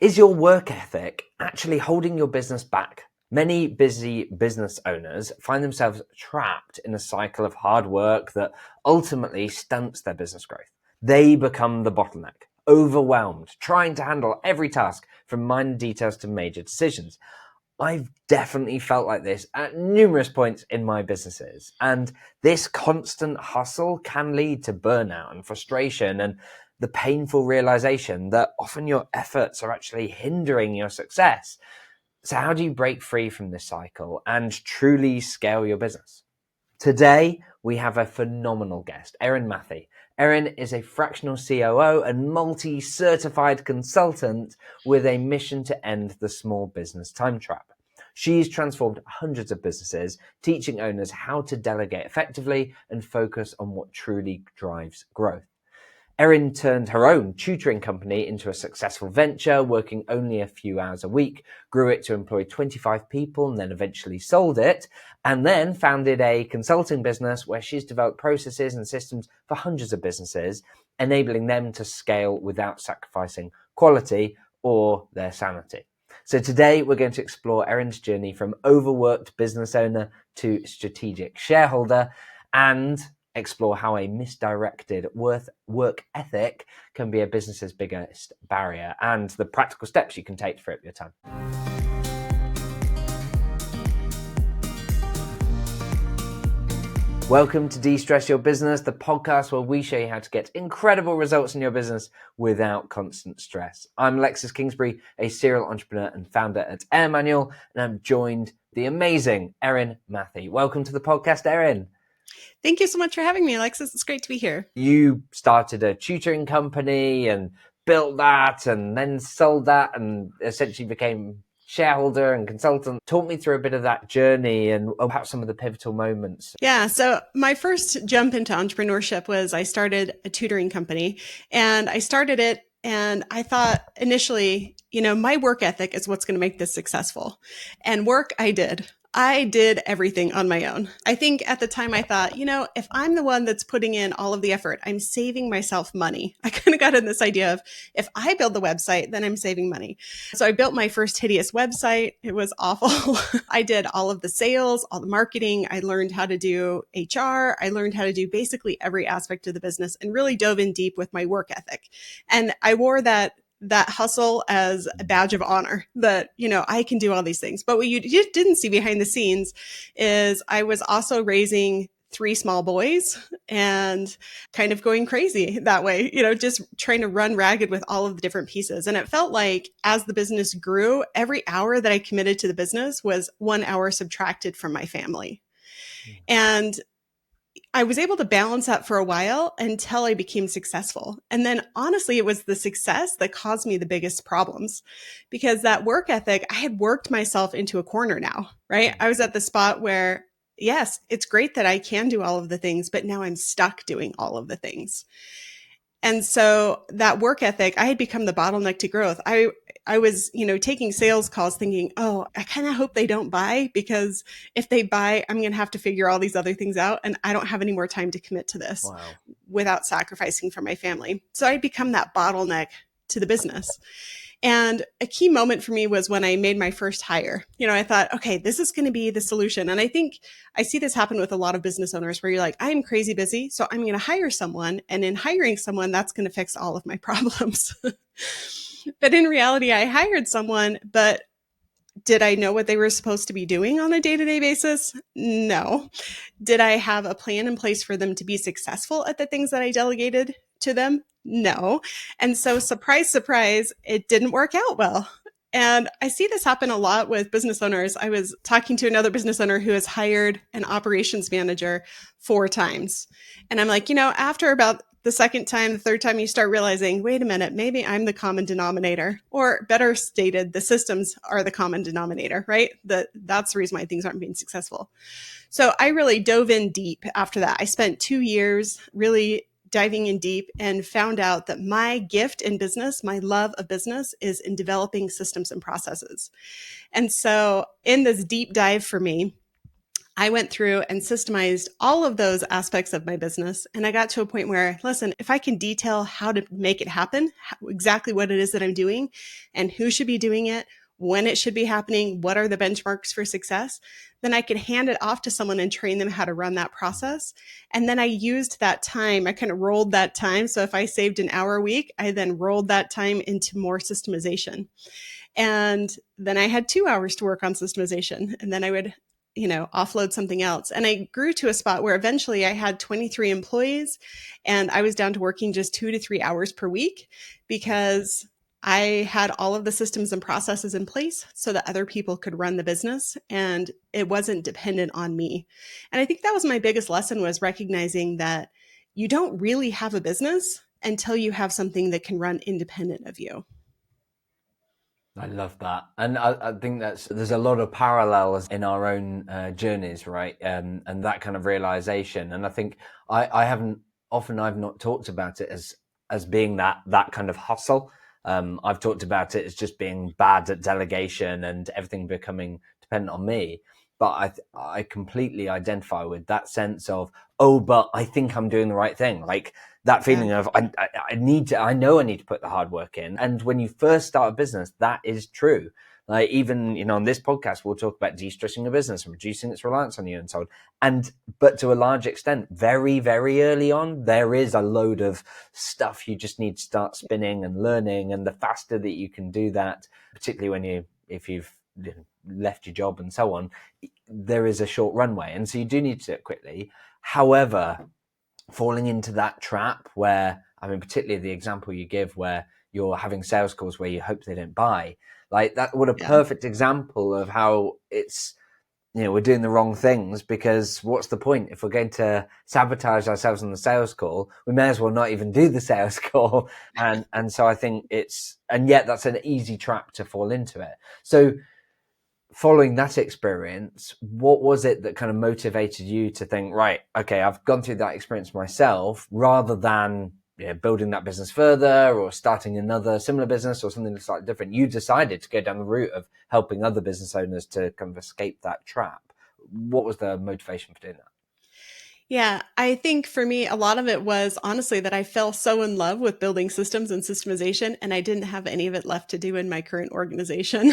Is your work ethic actually holding your business back? Many busy business owners find themselves trapped in a cycle of hard work that ultimately stunts their business growth. They become the bottleneck, overwhelmed, trying to handle every task from minor details to major decisions. I've definitely felt like this at numerous points in my businesses. And this constant hustle can lead to burnout and frustration and the painful realization that often your efforts are actually hindering your success. So how do you break free from this cycle and truly scale your business? Today, we have a phenomenal guest, Erin Mathie. Erin is a fractional COO and multi-certified consultant with a mission to end the small business time trap. She's transformed hundreds of businesses, teaching owners how to delegate effectively and focus on what truly drives growth. Erin turned her own tutoring company into a successful venture, working only a few hours a week, grew it to employ 25 people, and then eventually sold it, and then founded a consulting business where she's developed processes and systems for hundreds of businesses, enabling them to scale without sacrificing quality or their sanity. So today we're going to explore Erin's journey from overworked business owner to strategic shareholder and explore how a misdirected work ethic can be a business's biggest barrier and the practical steps you can take to free up your time. Welcome to De-Stress Your Business, the podcast where we show you how to get incredible results in your business without constant stress. I'm Lexus Kingsbury, a serial entrepreneur and founder at AirManual, and I'm joined the amazing Erin Mathie. Welcome to the podcast, Erin. Thank you so much for having me, Alexis. It's great to be here. You started a tutoring company and built that and then sold that and essentially became shareholder and consultant. Talk me through a bit of that journey and about some of the pivotal moments. Yeah. So my first jump into entrepreneurship was I started a tutoring company, and I started it and I thought initially, my work ethic is what's going to make this successful. And work I did. I did everything on my own. I think at the time I thought, if I'm the one that's putting in all of the effort, I'm saving myself money. I kind of got in this idea of if I build the website, then I'm saving money. So I built my first hideous website. It was awful. I did all of the sales, all the marketing. I learned how to do HR. I learned how to do basically every aspect of the business and really dove in deep with my work ethic. And I wore that hustle as a badge of honor that, I can do all these things. But what you didn't see behind the scenes is I was also raising 3 small boys and kind of going crazy that way, just trying to run ragged with all of the different pieces. And it felt like as the business grew, every hour that I committed to the business was 1 hour subtracted from my family. And I was able to balance that for a while until I became successful. And then honestly, it was the success that caused me the biggest problems because that work ethic, I had worked myself into a corner now, right? I was at the spot where, yes, it's great that I can do all of the things, but now I'm stuck doing all of the things. And so that work ethic, I had become the bottleneck to growth. I was, taking sales calls thinking, oh, I kind of hope they don't buy because if they buy, I'm going to have to figure all these other things out. And I don't have any more time to commit to this without sacrificing for my family. So I'd become that bottleneck to the business. And a key moment for me was when I made my first hire. I thought, okay, this is going to be the solution. And I think I see this happen with a lot of business owners where you're like, I'm crazy busy, so I'm going to hire someone. And in hiring someone, that's going to fix all of my problems. But in reality, I hired someone, but did I know what they were supposed to be doing on a day-to-day basis? No. Did I have a plan in place for them to be successful at the things that I delegated to them? No. And so surprise, surprise, it didn't work out well. And I see this happen a lot with business owners. I was talking to another business owner who has hired an operations manager 4 times. And I'm like, after about the second time, the third time, you start realizing, wait a minute, maybe I'm the common denominator, or better stated, the systems are the common denominator, right? That's the reason why things aren't being successful. So I really dove in deep after that. I spent 2 years really diving in deep and found out that my gift in business, my love of business, is in developing systems and processes. And so in this deep dive for me, I went through and systemized all of those aspects of my business. And I got to a point where, listen, if I can detail how to make it happen, exactly what it is that I'm doing and who should be doing it, when it should be happening, what are the benchmarks for success, then I could hand it off to someone and train them how to run that process. And then I used that time, I kind of rolled that time. So if I saved an hour a week, I then rolled that time into more systemization. And then I had 2 hours to work on systemization. And then I would, offload something else. And I grew to a spot where eventually I had 23 employees and I was down to working just 2 to 3 hours per week because I had all of the systems and processes in place so that other people could run the business and it wasn't dependent on me. And I think that was my biggest lesson, was recognizing that you don't really have a business until you have something that can run independent of you. I love that, and I think there's a lot of parallels in our own journeys, right? And that kind of realization. And I think I've not talked about it as being that kind of hustle. I've talked about it as just being bad at delegation and everything becoming dependent on me. But I completely identify with that sense of, oh, but I think I'm doing the right thing. Like that feeling of I know I need to put the hard work in. And when you first start a business, that is true. Like even, on this podcast, we'll talk about de-stressing a business and reducing its reliance on you and so on. But to a large extent, very, very early on, there is a load of stuff you just need to start spinning and learning. And the faster that you can do that, particularly if you've left your job and so on, there is a short runway. And so you do need to do it quickly. However, falling into that trap where, particularly the example you give where you're having sales calls where you hope they don't buy, like that, what a perfect example of how it's, we're doing the wrong things, because what's the point if we're going to sabotage ourselves on the sales call? We may as well not even do the sales call. And so I think and yet that's an easy trap to fall into it. So following that experience, what was it that kind of motivated you to think, right, okay, I've gone through that experience myself, rather than building that business further or starting another similar business or something that's slightly different? You decided to go down the route of helping other business owners to kind of escape that trap. What was the motivation for doing that? Yeah, I think for me, a lot of it was honestly that I fell so in love with building systems and systemization, and I didn't have any of it left to do in my current organization.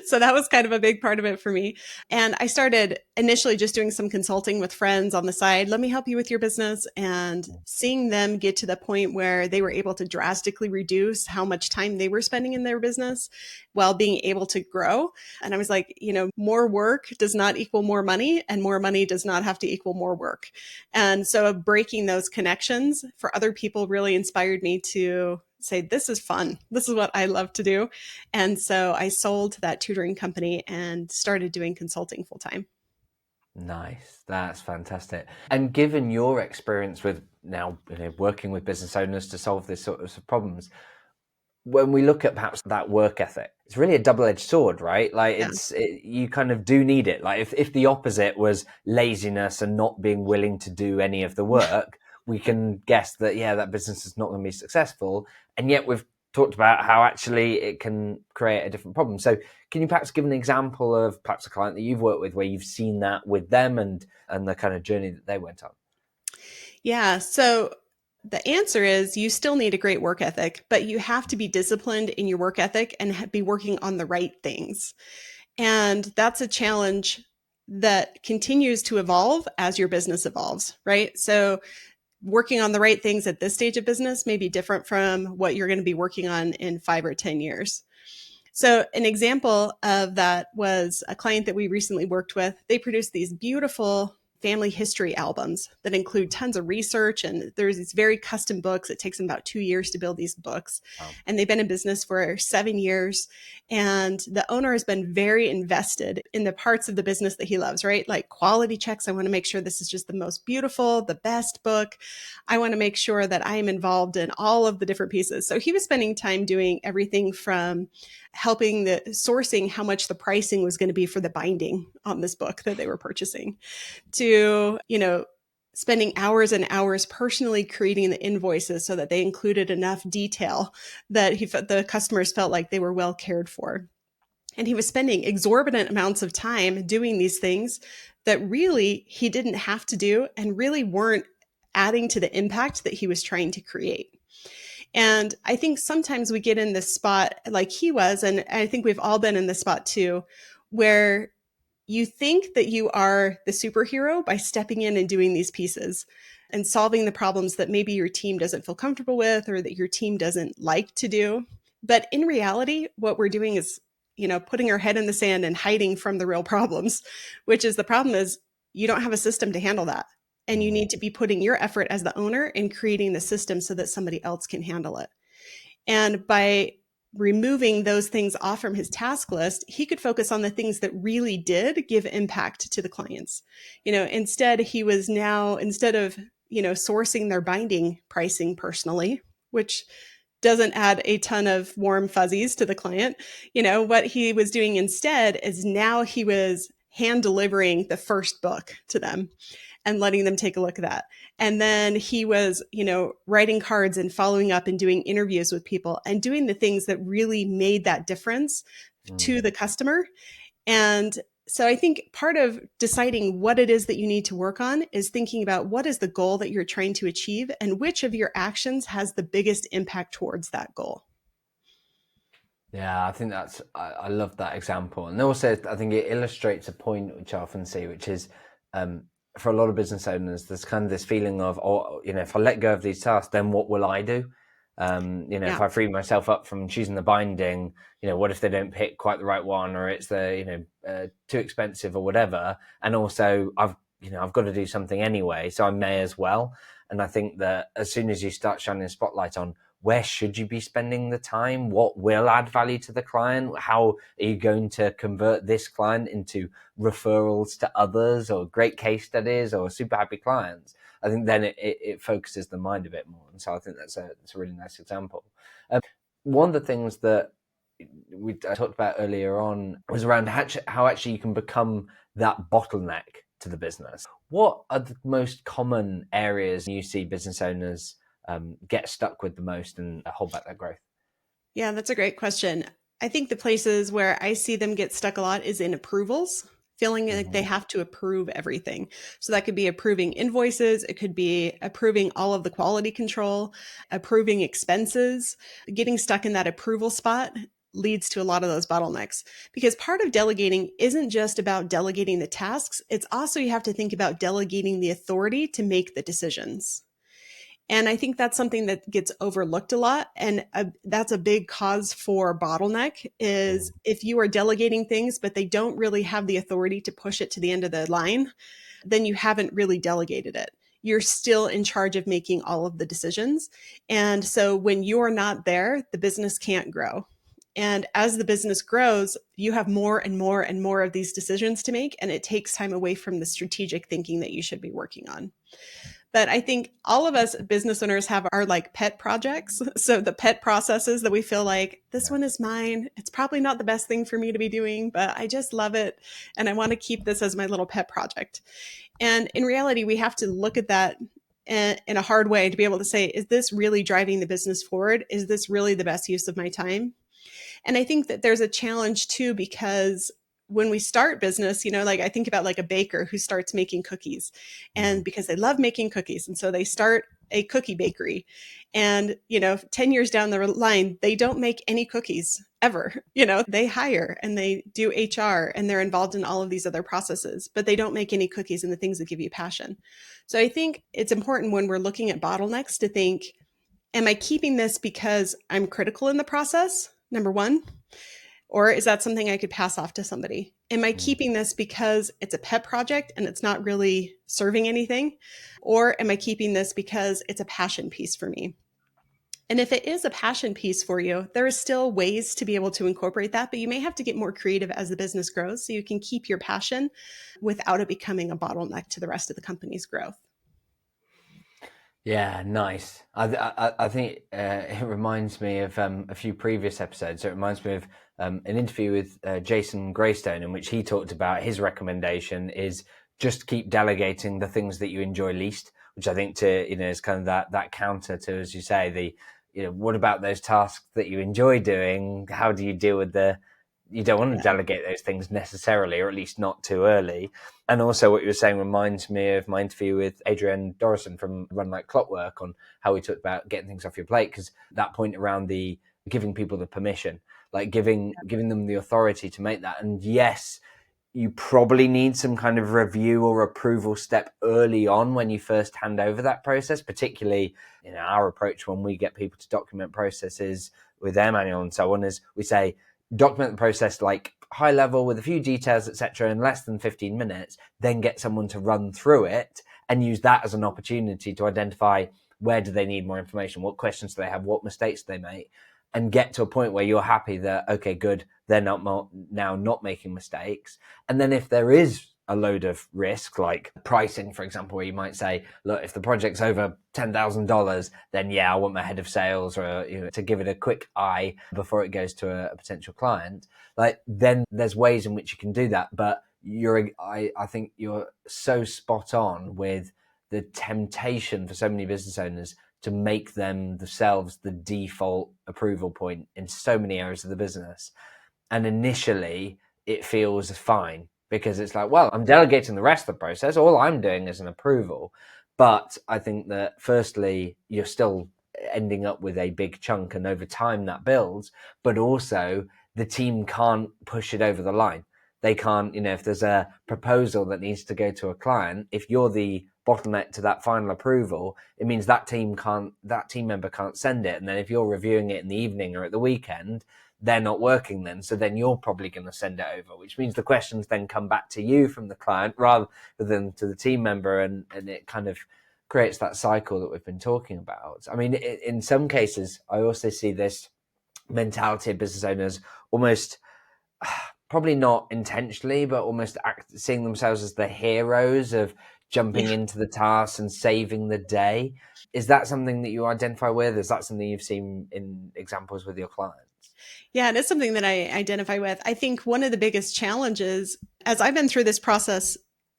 So that was kind of a big part of it for me. And I started initially just doing some consulting with friends on the side. Let me help you with your business, and seeing them get to the point where they were able to drastically reduce how much time they were spending in their business while being able to grow. And I was like, more work does not equal more money, and more money does not have to equal more work. And so breaking those connections for other people really inspired me to say, this is fun. This is what I love to do. And so I sold that tutoring company and started doing consulting full time. Nice. That's fantastic. And given your experience with now working with business owners to solve this sort of problems, when we look at perhaps that work ethic, it's really a double-edged sword, right? Like you kind of do need it. Like if the opposite was laziness and not being willing to do any of the work, we can guess that, that business is not going to be successful. And yet we've talked about how actually it can create a different problem. So can you perhaps give an example of perhaps a client that you've worked with where you've seen that with them and the kind of journey that they went on? Yeah. So the answer is you still need a great work ethic, but you have to be disciplined in your work ethic and be working on the right things. And that's a challenge that continues to evolve as your business evolves, right? So working on the right things at this stage of business may be different from what you're going to be working on in 5 or 10 years. So an example of that was a client that we recently worked with. They produced these beautiful family history albums that include tons of research, and there's these very custom books. It takes them about 2 years to build these books. Wow. And they've been in business for 7 years. And the owner has been very invested in the parts of the business that he loves, right? Like quality checks. I want to make sure this is just the most beautiful, the best book. I want to make sure that I am involved in all of the different pieces. So he was spending time doing everything from helping the sourcing how much the pricing was going to be for the binding on this book that they were purchasing, to, spending hours and hours personally creating the invoices so that they included enough detail that the customers felt like they were well cared for. And he was spending exorbitant amounts of time doing these things that really he didn't have to do and really weren't adding to the impact that he was trying to create. And I think sometimes we get in this spot like he was, and I think we've all been in this spot too, where you think that you are the superhero by stepping in and doing these pieces and solving the problems that maybe your team doesn't feel comfortable with or that your team doesn't like to do. But in reality, what we're doing is, putting our head in the sand and hiding from the real problems, which is the problem is you don't have a system to handle that. And you need to be putting your effort as the owner in creating the system so that somebody else can handle it. And by removing those things off from his task list, he could focus on the things that really did give impact to the clients. Instead of, sourcing their binding pricing personally, which doesn't add a ton of warm fuzzies to the client. What he was doing instead is now he was hand delivering the first book to them and letting them take a look at that. And then he was, writing cards and following up and doing interviews with people and doing the things that really made that difference to the customer. And so I think part of deciding what it is that you need to work on is thinking about what is the goal that you're trying to achieve and which of your actions has the biggest impact towards that goal. Yeah, I think I love that example. And also, I think it illustrates a point which I often see, which is for a lot of business owners, there's kind of this feeling of, if I let go of these tasks, then what will I do? If I free myself up from choosing the binding, what if they don't pick quite the right one, or it's too expensive or whatever? And also I've got to do something anyway, so I may as well. And I think that as soon as you start shining a spotlight on where should you be spending the time, what will add value to the client, how are you going to convert this client into referrals to others or great case studies or super happy clients, I think then it focuses the mind a bit more. And so I think that's a really nice example. One of the things that I talked about earlier on was around how actually you can become that bottleneck to the business. What are the most common areas you see business owners get stuck with the most and hold back their growth? Yeah, that's a great question. I think the places where I see them get stuck a lot is in approvals, feeling like they have to approve everything. So that could be approving invoices. It could be approving all of the quality control, approving expenses. Getting stuck in that approval spot leads to a lot of those bottlenecks, because part of delegating isn't just about delegating the tasks. It's also, you have to think about delegating the authority to make the decisions. And I think that's something that gets overlooked a lot. And that's a big cause for bottleneck is if you are delegating things, but they don't really have the authority to push it to the end of the line, then you haven't really delegated it. You're still in charge of making all of the decisions. And so when you're not there, the business can't grow. And as the business grows, you have more and more and more of these decisions to make, and it takes time away from the strategic thinking that you should be working on. But I think all of us business owners have our pet projects. So the pet processes that we feel like this one is mine. It's probably not the best thing for me to be doing, but I just love it. And I want to keep this as my little pet project. And in reality, we have to look at that in a hard way to be able to say, is this really driving the business forward? Is this really the best use of my time? And I think that there's a challenge too, because when we start business, I think about a baker who starts making cookies, and because they love making cookies. And so they start a cookie bakery, and, 10 years down the line, they don't make any cookies ever. They hire and they do HR and they're involved in all of these other processes, but they don't make any cookies and the things that give you passion. So I think it's important when we're looking at bottlenecks to think, am I keeping this because I'm critical in the process? Number one. Or is that something I could pass off to somebody? Am I keeping this because it's a pet project and it's not really serving anything? Or am I keeping this because it's a passion piece for me? And if it is a passion piece for you, there are still ways to be able to incorporate that, but you may have to get more creative as the business grows so you can keep your passion without it becoming a bottleneck to the rest of the company's growth. Yeah, nice. I think it reminds me of a few previous episodes. It reminds me of an interview with Jason Greystone, in which he talked about his recommendation is just keep delegating the things that you enjoy least, which I think is kind of that counter to, as you say, what about those tasks that you enjoy doing? How do you deal with the You don't want to delegate those things necessarily, or at least not too early. And also what you were saying reminds me of my interview with Adrienne Dorison from Run Like Clockwork on how we talked about getting things off your plate, because that point around the giving people the permission, like giving them the authority to make that. And yes, you probably need some kind of review or approval step early on when you first hand over that process, particularly in our approach when we get people to document processes with AirManual and so on, is we say document the process like high level with a few details, etc., in less than 15 minutes, then get someone to run through it and use that as an opportunity to identify where do they need more information, what questions do they have, what mistakes do they make, and get to a point where you're happy that, okay, good, they're not making mistakes. And then if there is a load of risk, like pricing, for example, where you might say, look, if the project's over $10,000, then yeah, I want my head of sales or to give it a quick eye before it goes to a potential client. Like, then there's ways in which you can do that. But I think you're so spot on with the temptation for so many business owners to make themselves the default approval point in so many areas of the business. And initially it feels fine because it's like, well, I'm delegating the rest of the process. All I'm doing is an approval. But I think that firstly, you're still ending up with a big chunk, and over time that builds, but also the team can't push it over the line. They can't, if there's a proposal that needs to go to a client, if you're the bottleneck to that final approval, it means that team member can't send it. And then if you're reviewing it in the evening or at the weekend, they're not working then. So then you're probably going to send it over, which means the questions then come back to you from the client rather than to the team member. And it kind of creates that cycle that we've been talking about. I mean, in some cases, I also see this mentality of business owners almost, probably not intentionally, but almost seeing themselves as the heroes of jumping into the task and saving the day. Is that something that you identify with? Is that something you've seen in examples with your clients? Yeah, and it's something that I identify with. I think one of the biggest challenges, as I've been through this process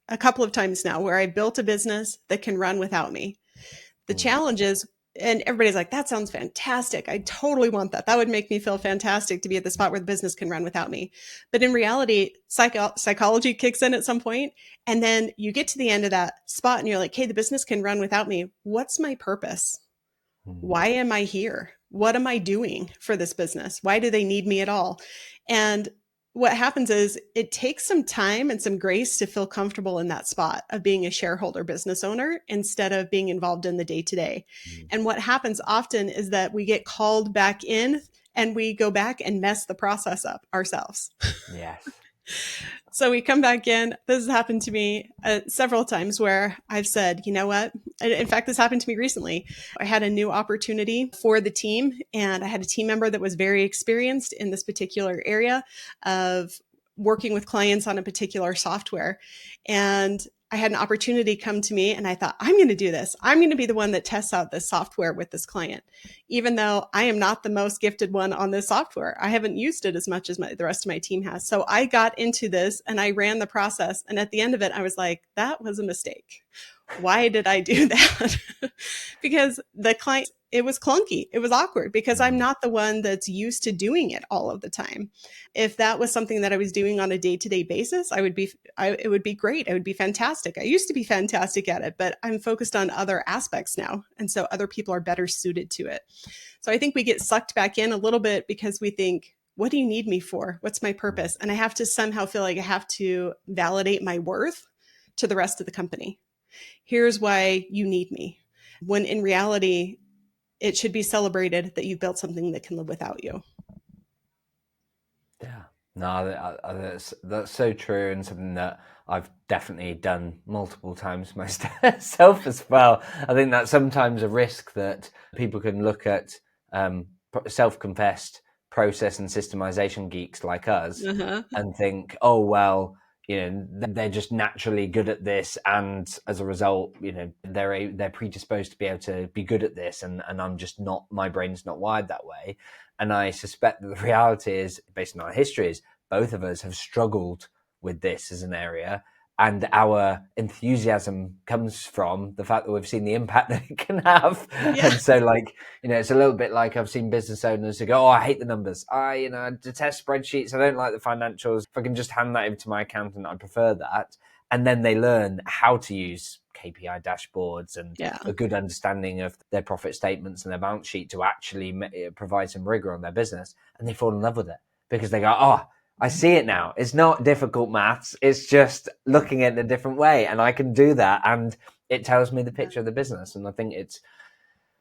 a couple of times now, where I built a business that can run without me. The challenge is, and everybody's like, that sounds fantastic. I totally want that. That would make me feel fantastic to be at the spot where the business can run without me. But in reality, psychology kicks in at some point, and then you get to the end of that spot and you're like, hey, the business can run without me. What's my purpose? Why am I here? What am I doing for this business? Why do they need me at all? And what happens is it takes some time and some grace to feel comfortable in that spot of being a shareholder business owner instead of being involved in the day-to-day. And what happens often is that we get called back in and we go back and mess the process up ourselves. Yes. So we come back in. This has happened to me several times where I've said, you know what? In fact, this happened to me recently. I had a new opportunity for the team, and I had a team member that was very experienced in this particular area of working with clients on a particular software. And I had an opportunity come to me, and I thought, I'm going to do this. I'm going to be the one that tests out this software with this client, even though I am not the most gifted one on this software. I haven't used it as much as the rest of my team has. So I got into this and I ran the process. And at the end of it, I was like, that was a mistake. Why did I do that? Because the client, it was clunky. It was awkward because I'm not the one that's used to doing it all of the time. If that was something that I was doing on a day-to-day basis, it would be great. It would be fantastic. I used to be fantastic at it, but I'm focused on other aspects now. And so other people are better suited to it. So I think we get sucked back in a little bit because we think, what do you need me for? What's my purpose? And I have to somehow feel like I have to validate my worth to the rest of the company. Here's why you need me. When in reality, it should be celebrated that you built something that can live without you. Yeah, no, that's so true, and something that I've definitely done multiple times myself as well. I think that's sometimes a risk that people can look at, self-confessed process and systemization geeks like us and think, oh, well, they're just naturally good at this, and as a result, they're predisposed to be able to be good at this, and I'm just not, my brain's not wired that way. And I suspect that the reality is, based on our history, is both of us have struggled with this as an area, And our enthusiasm comes from the fact that we've seen the impact that it can have. Yeah. And so, like, it's a little bit like I've seen business owners who go, oh, I hate the numbers. I detest spreadsheets. I don't like the financials. If I can just hand that over to my accountant, I prefer that. And then they learn how to use KPI dashboards and a good understanding of their profit statements and their balance sheet to actually provide some rigor on their business. And they fall in love with it because they go, oh, I see it now. It's not difficult maths. It's just looking at it a different way. And I can do that. And it tells me the picture of the business. And I think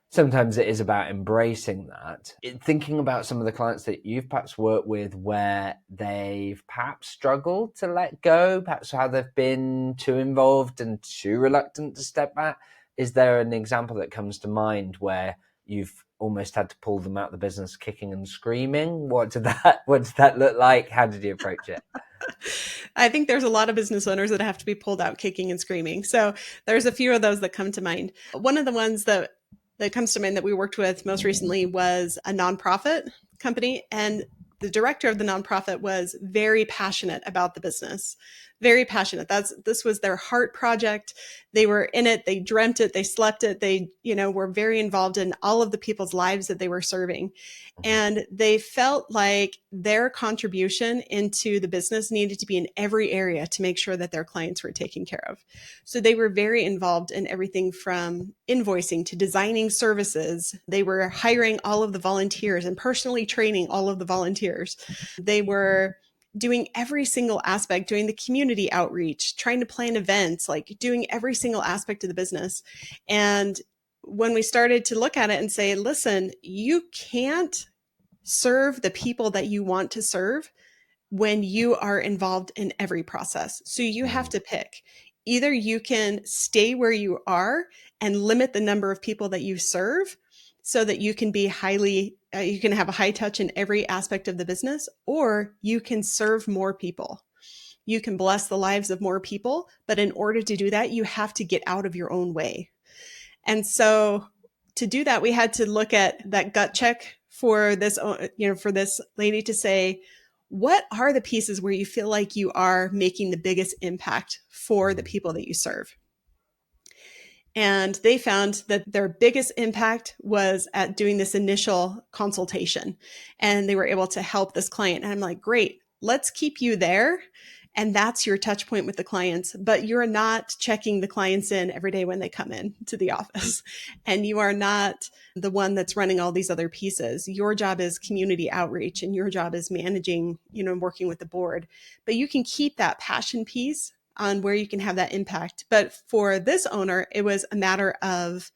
sometimes it is about embracing that. Thinking about some of the clients that you've perhaps worked with where they've perhaps struggled to let go, perhaps how they've been too involved and too reluctant to step back. Is there an example that comes to mind where you've almost had to pull them out of the business kicking and screaming? What did that look like? How did you approach it? I think there's a lot of business owners that have to be pulled out kicking and screaming. So there's a few of those that come to mind. One of the ones that comes to mind that we worked with most recently was a nonprofit company. And the director of the nonprofit was very passionate about the business, very passionate. This was their heart project. They were in it. They dreamt it. They slept it. They, were very involved in all of the people's lives that they were serving. And they felt like their contribution into the business needed to be in every area to make sure that their clients were taken care of. So they were very involved in everything from invoicing to designing services. They were hiring all of the volunteers and personally training all of the volunteers. They were doing every single aspect, doing the community outreach, trying to plan events, like doing every single aspect of the business. And when we started to look at it and say, listen, you can't serve the people that you want to serve when you are involved in every process. So you have to pick. Either you can stay where you are and limit the number of people that you serve so that you can be you can have a high touch in every aspect of the business, or you can serve more people. You can bless the lives of more people, but in order to do that, you have to get out of your own way. And so to do that, we had to look at that gut check for this, for this lady to say, what are the pieces where you feel like you are making the biggest impact for the people that you serve? And they found that their biggest impact was at doing this initial consultation. And they were able to help this client. And I'm like, great, let's keep you there. And that's your touch point with the clients, but you're not checking the clients in every day when they come in to the office. And you are not the one that's running all these other pieces. Your job is community outreach and your job is managing, working with the board, but you can keep that passion piece on where you can have that impact. But for this owner, it was a matter of,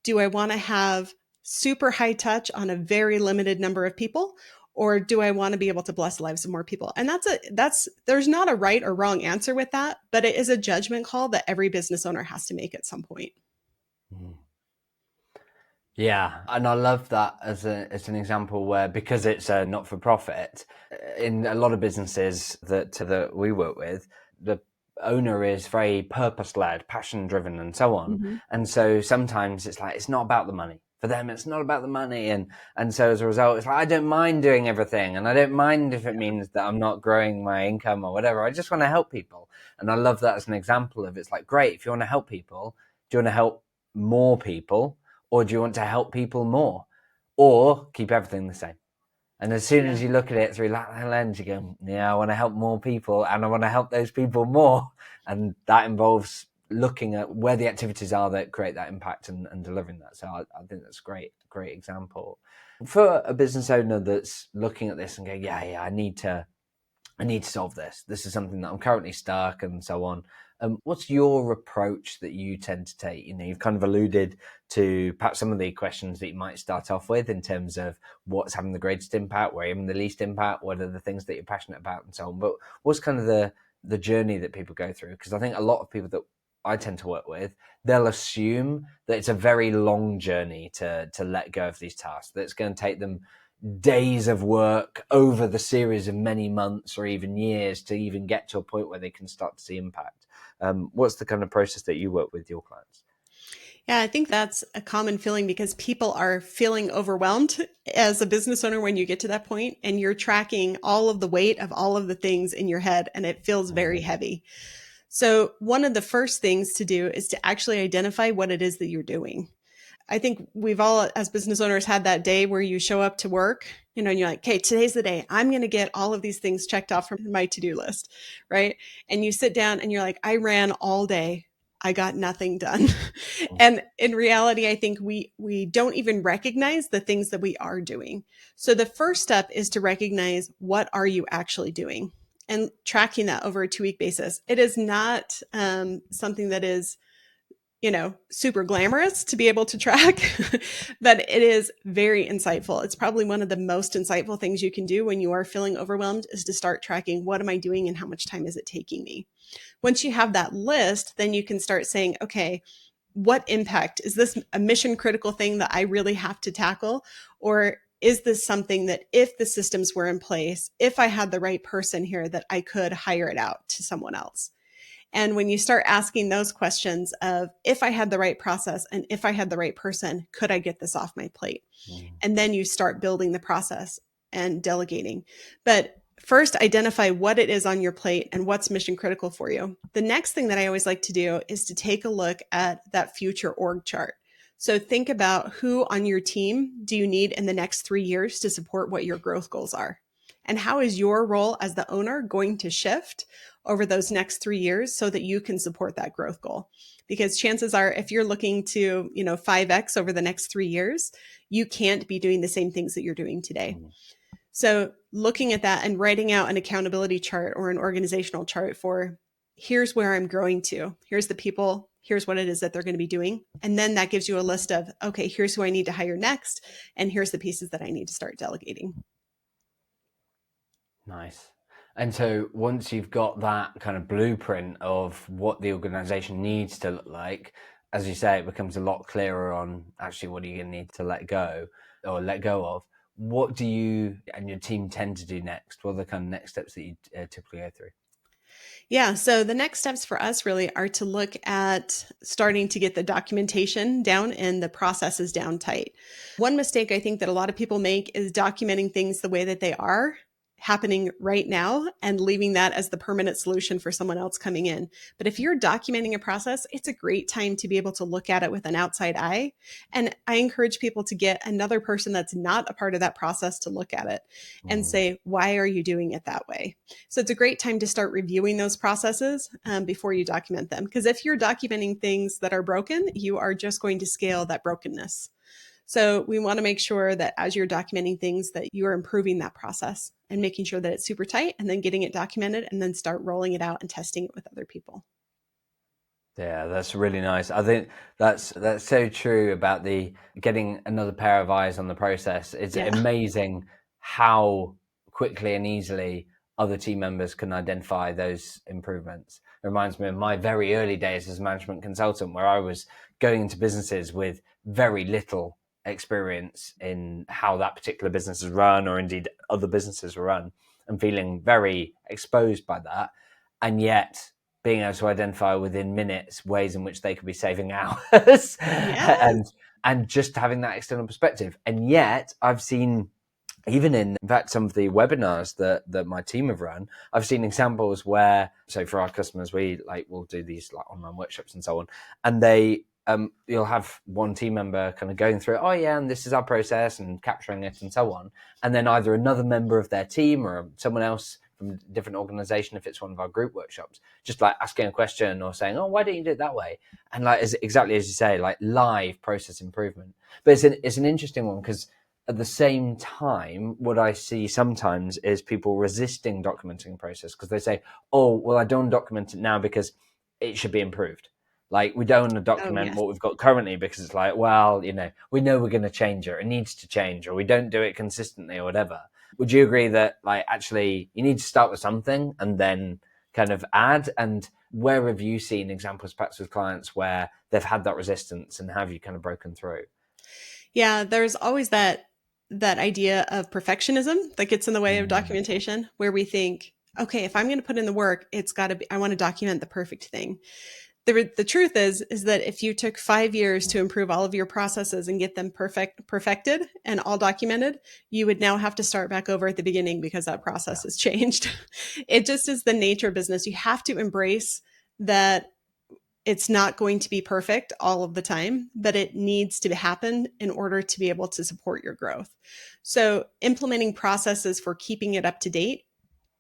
do I want to have super high touch on a very limited number of people? Or do I want to be able to bless the lives of more people? And there's not a right or wrong answer with that, but it is a judgment call that every business owner has to make at some point. Yeah, and I love that as an example where, because it's a not-for-profit, in a lot of businesses that we work with, the owner is very purpose-led, passion-driven, and so on. Mm-hmm. And so sometimes it's like, it's not about the money. For them, it's not about the money. And so as a result, it's like, I don't mind doing everything. And I don't mind if it means that I'm not growing my income or whatever. I just want to help people. And I love that as an example of, it's like, great, if you want to help people, do you want to help more people? Or do you want to help people more? Or keep everything the same? And as soon as you look at it through that lens, you go, yeah, I want to help more people and I want to help those people more. And that involves looking at where the activities are that create that impact and delivering that. So I think that's a great example. For a business owner that's looking at this and going, yeah, I need to solve this. This is something that I'm currently stuck and so on. What's your approach that you tend to take? You've kind of alluded to perhaps some of the questions that you might start off with in terms of what's having the greatest impact, where you're having the least impact, what are the things that you're passionate about and so on. But what's kind of the journey that people go through? Because I think a lot of people that I tend to work with, they'll assume that it's a very long journey to let go of these tasks, that it's going to take them days of work over the series of many months or even years to even get to a point where they can start to see impact. What's the kind of process that you work with your clients? Yeah, I think that's a common feeling because people are feeling overwhelmed as a business owner when you get to that point and you're tracking all of the weight of all of the things in your head and it feels very heavy. So one of the first things to do is to actually identify what it is that you're doing. I think we've all, as business owners, had that day where you show up to work, and you're like, okay, today's the day. I'm going to get all of these things checked off from my to-do list, right? And you sit down and you're like, I ran all day. I got nothing done. And in reality, I think we don't even recognize the things that we are doing. So the first step is to recognize, what are you actually doing, and tracking that over a 2-week basis. It is not something that is super glamorous to be able to track, but it is very insightful. It's probably one of the most insightful things you can do when you are feeling overwhelmed, is to start tracking, what am I doing and how much time is it taking me? Once you have that list, then you can start saying, okay, what impact is this? A mission critical thing that I really have to tackle? Or is this something that, if the systems were in place, if I had the right person here, that I could hire it out to someone else? And when you start asking those questions of, if I had the right process and if I had the right person, could I get this off my plate? And then you start building the process and delegating. But first, identify what it is on your plate and what's mission critical for you. The next thing that I always like to do is to take a look at that future org chart. So think about, who on your team do you need in the next 3 years to support what your growth goals are? And how is your role as the owner going to shift over those next 3 years so that you can support that growth goal? Because chances are, if you're looking to, 5x over the next 3 years, you can't be doing the same things that you're doing today. So looking at that and writing out an accountability chart or an organizational chart for, here's where I'm growing to, here's the people, here's what it is that they're going to be doing. And then that gives you a list of, okay, here's who I need to hire next, and here's the pieces that I need to start delegating. Nice. And so once you've got that kind of blueprint of what the organization needs to look like, as you say, it becomes a lot clearer on actually what are you going to need to let go of. What do you and your team tend to do next? What are the kind of next steps that you typically go through? Yeah, so the next steps for us really are to look at starting to get the documentation down and the processes down tight. One mistake I think that a lot of people make is documenting things the way that they are happening right now and leaving that as the permanent solution for someone else coming in. But if you're documenting a process, it's a great time to be able to look at it with an outside eye. And I encourage people to get another person that's not a part of that process to look at it and say, why are you doing it that way? So it's a great time to start reviewing those processes before you document them. Because if you're documenting things that are broken, you are just going to scale that brokenness. So we want to make sure that as you're documenting things, that you are improving that process and making sure that it's super tight, and then getting it documented, and then start rolling it out and testing it with other people. Yeah, that's really nice. I think that's so true about the getting another pair of eyes on the process. It's amazing how quickly and easily other team members can identify those improvements. It reminds me of my very early days as a management consultant, where I was going into businesses with very little experience in how that particular business is run, or indeed other businesses are run, and feeling very exposed by that. And yet being able to identify within minutes ways in which they could be saving hours and just having that external perspective. And yet I've seen, even in fact, some of the webinars that my team have run, I've seen examples where, so for our customers, we'll do these like online workshops and so on, and they you'll have one team member kind of going through, oh yeah, and this is our process, and capturing it and so on. And then either another member of their team or someone else from a different organization, if it's one of our group workshops, just like asking a question or saying, oh, why don't you do it that way? And like, exactly as you say, like live process improvement. But it's an interesting one, because at the same time, what I see sometimes is people resisting documenting the process, because they say, oh, well, I don't document it now because it should be improved. Like, we don't want to document what we've got currently because it's like, well, we know we're going to change it. It needs to change, or we don't do it consistently or whatever. Would you agree that, like, actually you need to start with something and then kind of add? And where have you seen examples perhaps with clients where they've had that resistance, and have you kind of broken through? Yeah, there's always that idea of perfectionism that gets in the way of documentation, where we think, okay, if I'm going to put in the work, it's got to be, I want to document the perfect thing. The truth is that if you took 5 years to improve all of your processes and get them perfected and all documented, you would now have to start back over at the beginning because that process has changed. It just is the nature of business. You have to embrace that it's not going to be perfect all of the time, but it needs to happen in order to be able to support your growth. So implementing processes for keeping it up to date,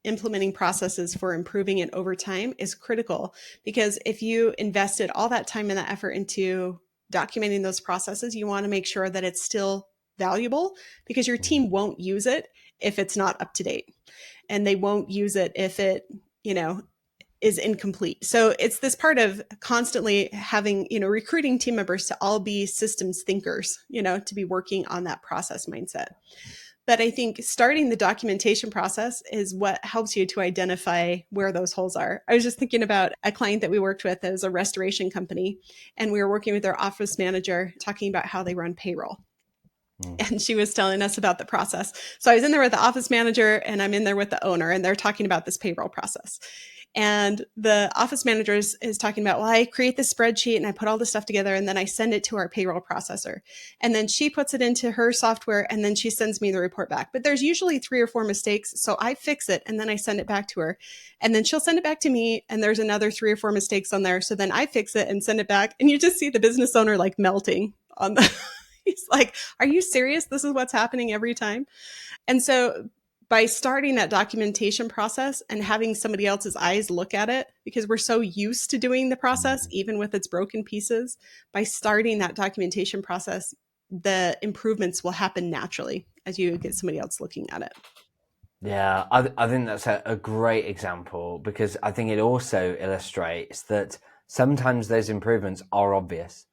implementing processes for improving it over time is critical, because if you invested all that time and that effort into documenting those processes, you want to make sure that it's still valuable, because your team won't use it if it's not up to date, and they won't use it if it, is incomplete. So it's this part of constantly having, recruiting team members to all be systems thinkers, to be working on that process mindset. But I think starting the documentation process is what helps you to identify where those holes are. I was just thinking about a client that we worked with as a restoration company, and we were working with their office manager talking about how they run payroll. And she was telling us about the process. So I was in there with the office manager, and I'm in there with the owner, and they're talking about this payroll process. And the office manager is talking about, well, I create this spreadsheet and I put all this stuff together, and then I send it to our payroll processor. And then she puts it into her software, and then she sends me the report back. But there's usually 3 or 4 mistakes. So I fix it, and then I send it back to her. And then she'll send it back to me, and there's another 3 or 4 mistakes on there. So then I fix it and send it back. And you just see the business owner like melting on the... He's like, are you serious? This is what's happening every time. And so by starting that documentation process and having somebody else's eyes look at it, because we're so used to doing the process, even with its broken pieces, by starting that documentation process, the improvements will happen naturally as you get somebody else looking at it. Yeah, I think that's a great example, because I think it also illustrates that sometimes those improvements are obvious.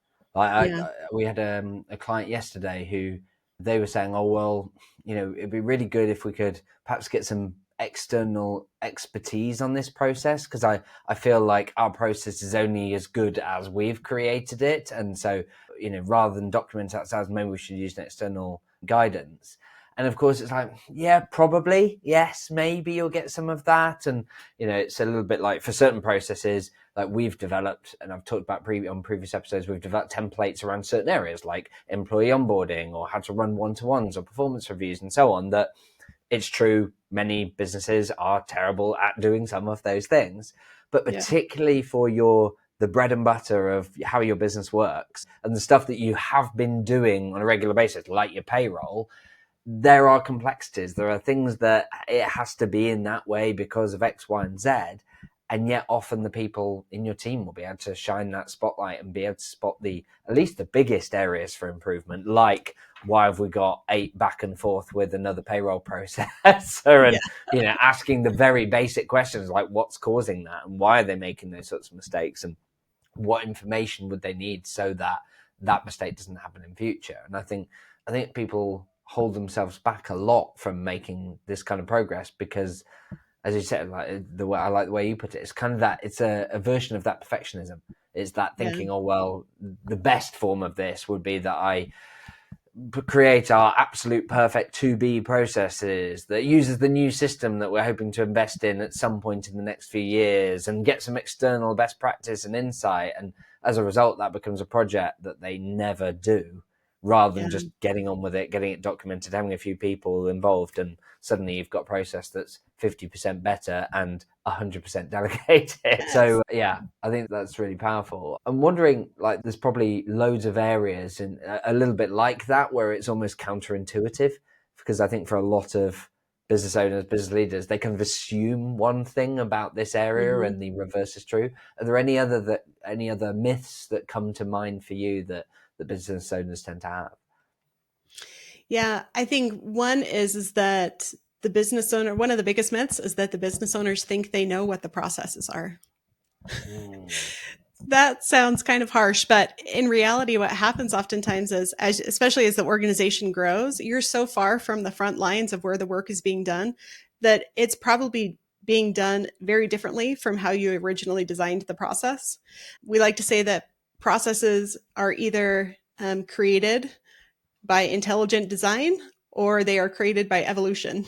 We had a client yesterday who they were saying, oh, well, it'd be really good if we could perhaps get some external expertise on this process, because I feel like our process is only as good as we've created it. And so, rather than document ourselves, maybe we should use an external guidance. And of course, it's like, yeah, probably, yes, maybe you'll get some of that. And, it's a little bit like for certain processes, like we've developed, and I've talked about on previous episodes, we've developed templates around certain areas like employee onboarding or how to run one-to-ones or performance reviews and so on, that it's true, many businesses are terrible at doing some of those things. But particularly for the bread and butter of how your business works and the stuff that you have been doing on a regular basis, like your payroll, there are complexities. There are things that it has to be in that way because of X, Y, and Z. And yet often the people in your team will be able to shine that spotlight and be able to spot at least the biggest areas for improvement, like why have we got 8 back and forth with another payroll processor, and asking the very basic questions like what's causing that and why are they making those sorts of mistakes and what information would they need so that that mistake doesn't happen in future. And I think people hold themselves back a lot from making this kind of progress because, as you said, like I like the way you put it, it's kind of that, it's a version of that perfectionism. It's that thinking, oh, well, the best form of this would be that I create our absolute perfect 2B processes that uses the new system that we're hoping to invest in at some point in the next few years and get some external best practice and insight. And as a result, that becomes a project that they never do, rather than just getting on with it, getting it documented, having a few people involved, and suddenly you've got a process that's 50% better and 100% delegated. Yes. So I think that's really powerful. I'm wondering, like, there's probably loads of areas in a little bit like that where it's almost counterintuitive, because I think for a lot of business owners, business leaders, they kind of assume one thing about this area and the reverse is true. Are there any other myths that come to mind for you that the business owners tend to have? Yeah, I think one is that the business owner, one of the biggest myths is that the business owners think they know what the processes are. That sounds kind of harsh, but in reality, what happens oftentimes is, especially as the organization grows, you're so far from the front lines of where the work is being done that it's probably being done very differently from how you originally designed the process. We like to say that processes are either created by intelligent design or they are created by evolution.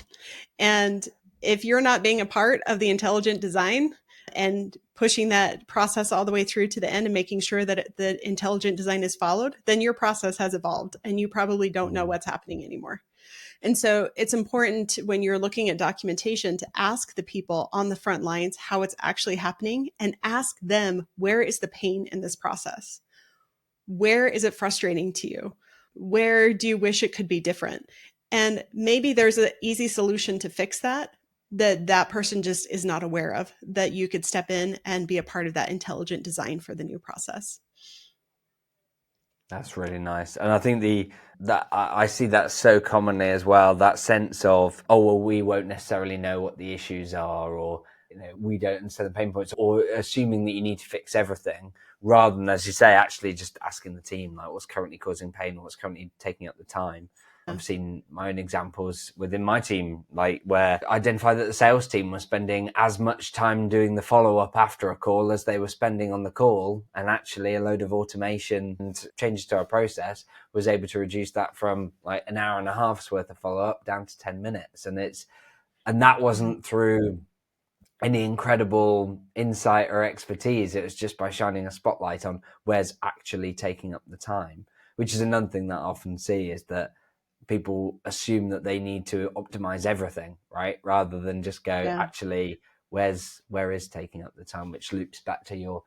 And if you're not being a part of the intelligent design and pushing that process all the way through to the end and making sure that the intelligent design is followed, then your process has evolved and you probably don't know what's happening anymore. And so it's important when you're looking at documentation to ask the people on the front lines how it's actually happening and ask them, where is the pain in this process? Where is it frustrating to you? Where do you wish it could be different? And maybe there's an easy solution to fix that that person just is not aware of, that you could step in and be a part of that intelligent design for the new process. That's really nice. And I think I see that so commonly as well, that sense of, oh, well, we won't necessarily know what the issues are, or we don't understand the pain points, or assuming that you need to fix everything, rather than, as you say, actually just asking the team, like, what's currently causing pain, or what's currently taking up the time. I've seen my own examples within my team, like where I identified that the sales team was spending as much time doing the follow-up after a call as they were spending on the call. And actually a load of automation and changes to our process was able to reduce that from like an hour and a half's worth of follow-up down to 10 minutes. And that wasn't through any incredible insight or expertise. It was just by shining a spotlight on where's actually taking up the time, which is another thing that I often see, is that people assume that they need to optimize everything, right? Rather than just go, actually, where is taking up the time, which loops back to your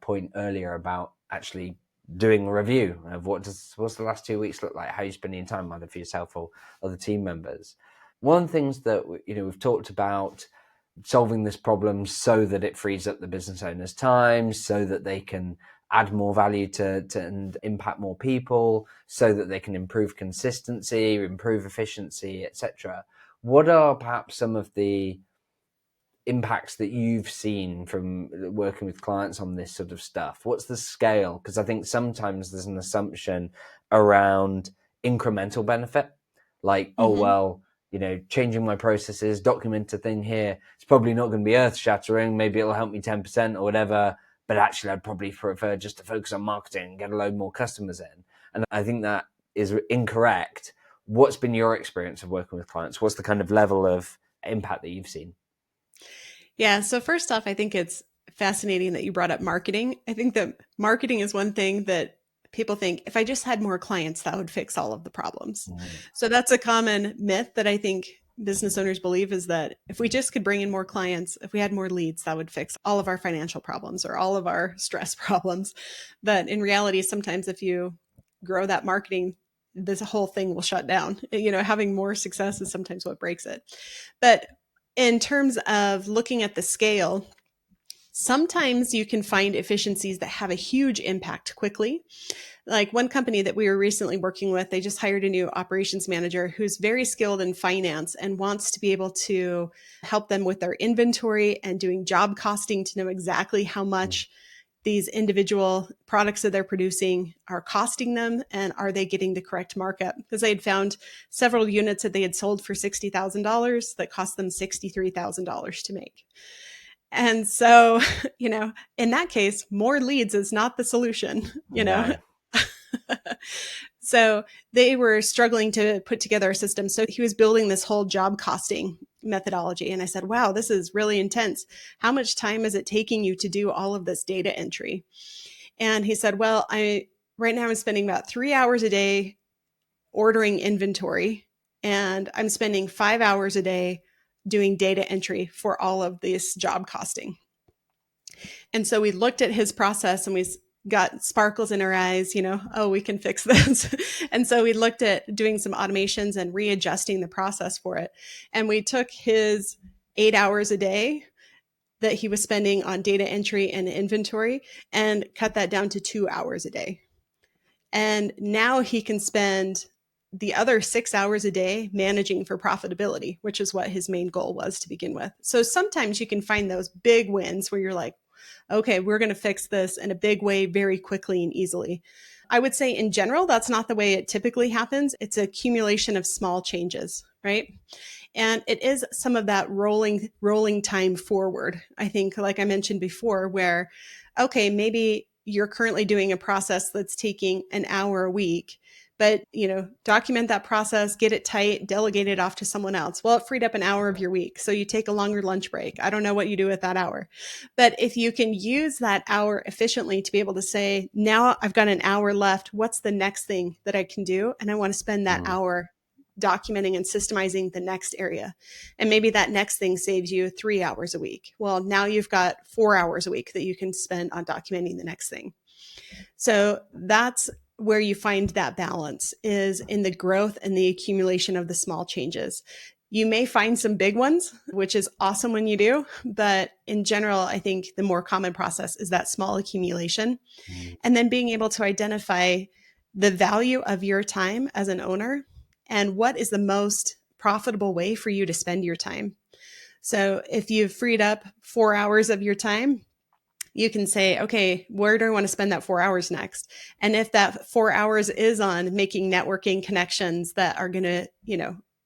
point earlier about actually doing a review of what's the last 2 weeks look like, how you're spending time, either for yourself or other team members. One of the things that we've talked about, solving this problem so that it frees up the business owner's time, so that they can add more value to and impact more people, so that they can improve consistency, improve efficiency, etc. What are perhaps some of the impacts that you've seen from working with clients on this sort of stuff? What's the scale? Because I think sometimes there's an assumption around incremental benefit, like, oh, well, changing my processes, document a thing here, it's probably not going to be earth shattering. Maybe it'll help me 10% or whatever. But actually, I'd probably prefer just to focus on marketing and get a load more customers in. And I think that is incorrect. What's been your experience of working with clients? What's the kind of level of impact that you've seen? Yeah. So first off, I think it's fascinating that you brought up marketing. I think that marketing is one thing that people think, if I just had more clients, that would fix all of the problems. So that's a common myth that I think business owners believe, is that if we just could bring in more clients, if we had more leads, that would fix all of our financial problems or all of our stress problems. But in reality, sometimes if you grow that marketing, this whole thing will shut down. Having more success is sometimes what breaks it. But in terms of looking at the scale, sometimes you can find efficiencies that have a huge impact quickly. Like one company that we were recently working with, they just hired a new operations manager who's very skilled in finance and wants to be able to help them with their inventory and doing job costing to know exactly how much these individual products that they're producing are costing them, and are they getting the correct markup? Because they had found several units that they had sold for $60,000 that cost them $63,000 to make. And so, in that case, more leads is not the solution, No. So they were struggling to put together a system. So he was building this whole job costing methodology. And I said, wow, this is really intense. How much time is it taking you to do all of this data entry? And he said, well, right now I'm spending about 3 hours a day ordering inventory, and I'm spending 5 hours a day doing data entry for all of this job costing. And so we looked at his process and we got sparkles in our eyes, oh, we can fix this. And so we looked at doing some automations and readjusting the process for it. And we took his 8 hours a day that he was spending on data entry and inventory and cut that down to 2 hours a day. And now he can spend the other 6 hours a day managing for profitability, which is what his main goal was to begin with. So sometimes you can find those big wins where you're like, okay, we're going to fix this in a big way very quickly and easily. I would say in general, that's not the way it typically happens. It's an accumulation of small changes, right? And it is some of that rolling time forward. I think, like I mentioned before, where, okay, maybe you're currently doing a process that's taking an hour a week, but, document that process, get it tight, delegate it off to someone else. Well, it freed up an hour of your week. So you take a longer lunch break. I don't know what you do with that hour. But if you can use that hour efficiently to be able to say, now I've got an hour left, what's the next thing that I can do? And I want to spend that hour documenting and systemizing the next area. And maybe that next thing saves you 3 hours a week. Well, now you've got 4 hours a week that you can spend on documenting the next thing. So that's where you find that balance, is in the growth and the accumulation of the small changes. You may find some big ones, which is awesome when you do. But in general, I think the more common process is that small accumulation. And then being able to identify the value of your time as an owner and what is the most profitable way for you to spend your time. So if you've freed up 4 hours of your time, you can say, okay, where do I want to spend that 4 hours next? And if that 4 hours is on making networking connections that are going to,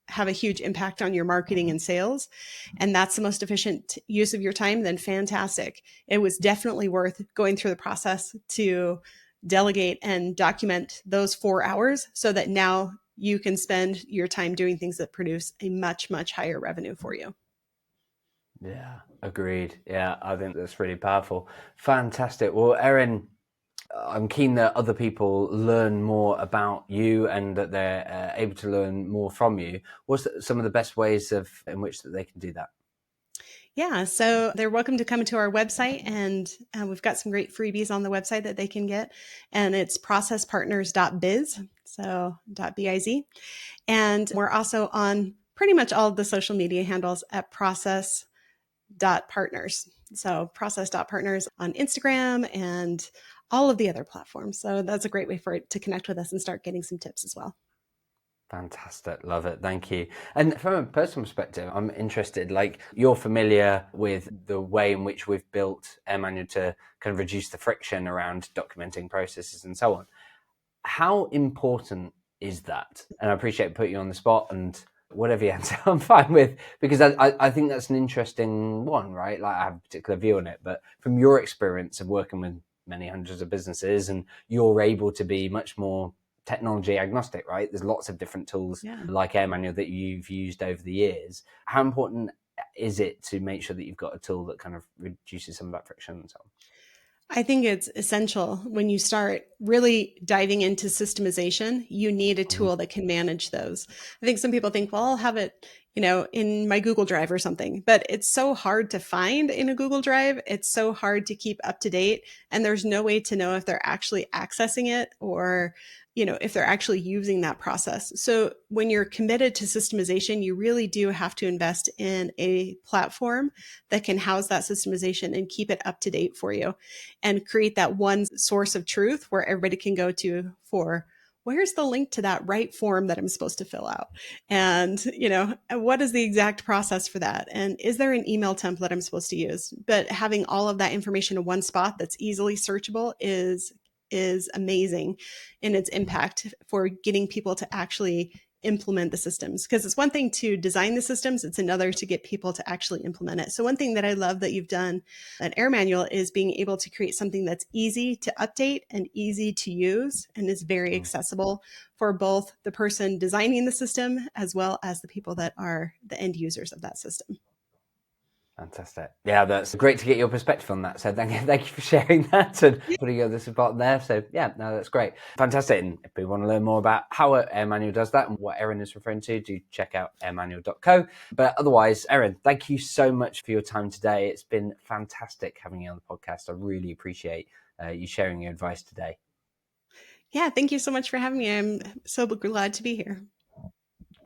have a huge impact on your marketing and sales, and that's the most efficient use of your time, then fantastic. It was definitely worth going through the process to delegate and document those 4 hours so that now you can spend your time doing things that produce a much, much higher revenue for you. Yeah, agreed. Yeah, I think that's really powerful. Fantastic. Well, Erin, I'm keen that other people learn more about you and that they're able to learn more from you. What's some of the best ways in which that they can do that? Yeah, so they're welcome to come to our website, and we've got some great freebies on the website that they can get. And it's processpartners.biz, so .biz. And we're also on pretty much all of the social media handles at process.partners. So process.partners on Instagram and all of the other platforms. So that's a great way for it to connect with us and start getting some tips as well. Fantastic. Love it. Thank you. And from a personal perspective, I'm interested, like, you're familiar with the way in which we've built AirManual to kind of reduce the friction around documenting processes and so on. How important is that? And I appreciate putting you on the spot, and whatever you answer, I'm fine with, because I think that's an interesting one, right? Like, I have a particular view on it, but from your experience of working with many hundreds of businesses, and you're able to be much more technology agnostic, right? There's lots of different tools like AirManual that you've used over the years. How important is it to make sure that you've got a tool that kind of reduces some of that friction and so on? I think it's essential when you start really diving into systemization, you need a tool that can manage those. I think some people think, well, I'll have it, in my Google Drive or something, but it's so hard to find in a Google Drive. It's so hard to keep up to date. And there's no way to know if they're actually accessing it or if they're actually using that process. So when you're committed to systemization, you really do have to invest in a platform that can house that systemization and keep it up to date for you and create that one source of truth where everybody can go to for, where's the link to that right form that I'm supposed to fill out? And, what is the exact process for that? And is there an email template I'm supposed to use? But having all of that information in one spot that's easily searchable is amazing in its impact for getting people to actually implement the systems. Because it's one thing to design the systems, it's another to get people to actually implement it. So one thing that I love that you've done at AirManual is being able to create something that's easy to update and easy to use and is very accessible for both the person designing the system as well as the people that are the end users of that system. Fantastic. Yeah, that's great to get your perspective on that. So thank you for sharing that and putting all this apart there. So yeah, no, that's great. Fantastic. And if we want to learn more about how AirManual does that and what Erin is referring to, do check out airmanual.co. But otherwise, Erin, thank you so much for your time today. It's been fantastic having you on the podcast. I really appreciate you sharing your advice today. Yeah, thank you so much for having me. I'm so glad to be here.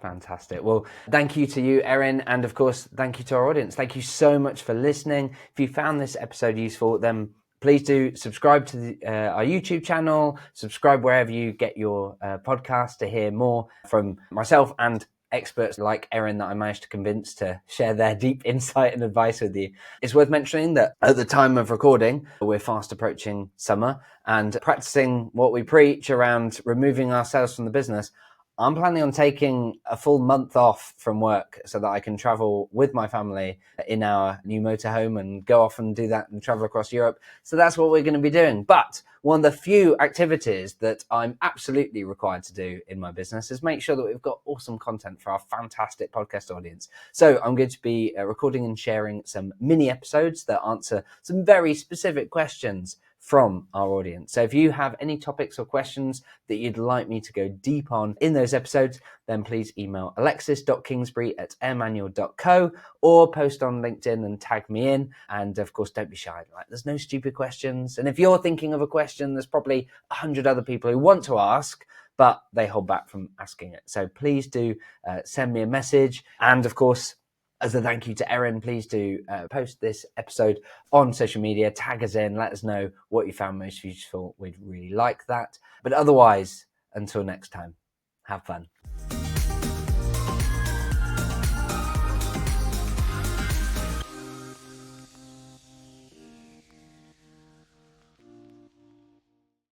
Fantastic. Well, thank you to you, Erin. And of course, thank you to our audience. Thank you so much for listening. If you found this episode useful, then please do subscribe to our YouTube channel, subscribe wherever you get your podcast to hear more from myself and experts like Erin that I managed to convince to share their deep insight and advice with you. It's worth mentioning that at the time of recording, we're fast approaching summer, and practicing what we preach around removing ourselves from the business, I'm planning on taking a full month off from work so that I can travel with my family in our new motorhome and go off and do that and travel across Europe. So that's what we're going to be doing. But one of the few activities that I'm absolutely required to do in my business is make sure that we've got awesome content for our fantastic podcast audience. So I'm going to be recording and sharing some mini episodes that answer some very specific questions from our audience. So if you have any topics or questions that you'd like me to go deep on in those episodes, then please email alexis.kingsbury@airmanual.co or post on LinkedIn and tag me in. And of course, don't be shy. Like, there's no stupid questions. And if you're thinking of a question, there's probably 100 other people who want to ask, but they hold back from asking it. So please do send me a message. And of course, as a thank you to Erin, please do post this episode on social media, tag us in, let us know what you found most useful. We'd really like that. But otherwise, until next time, have fun.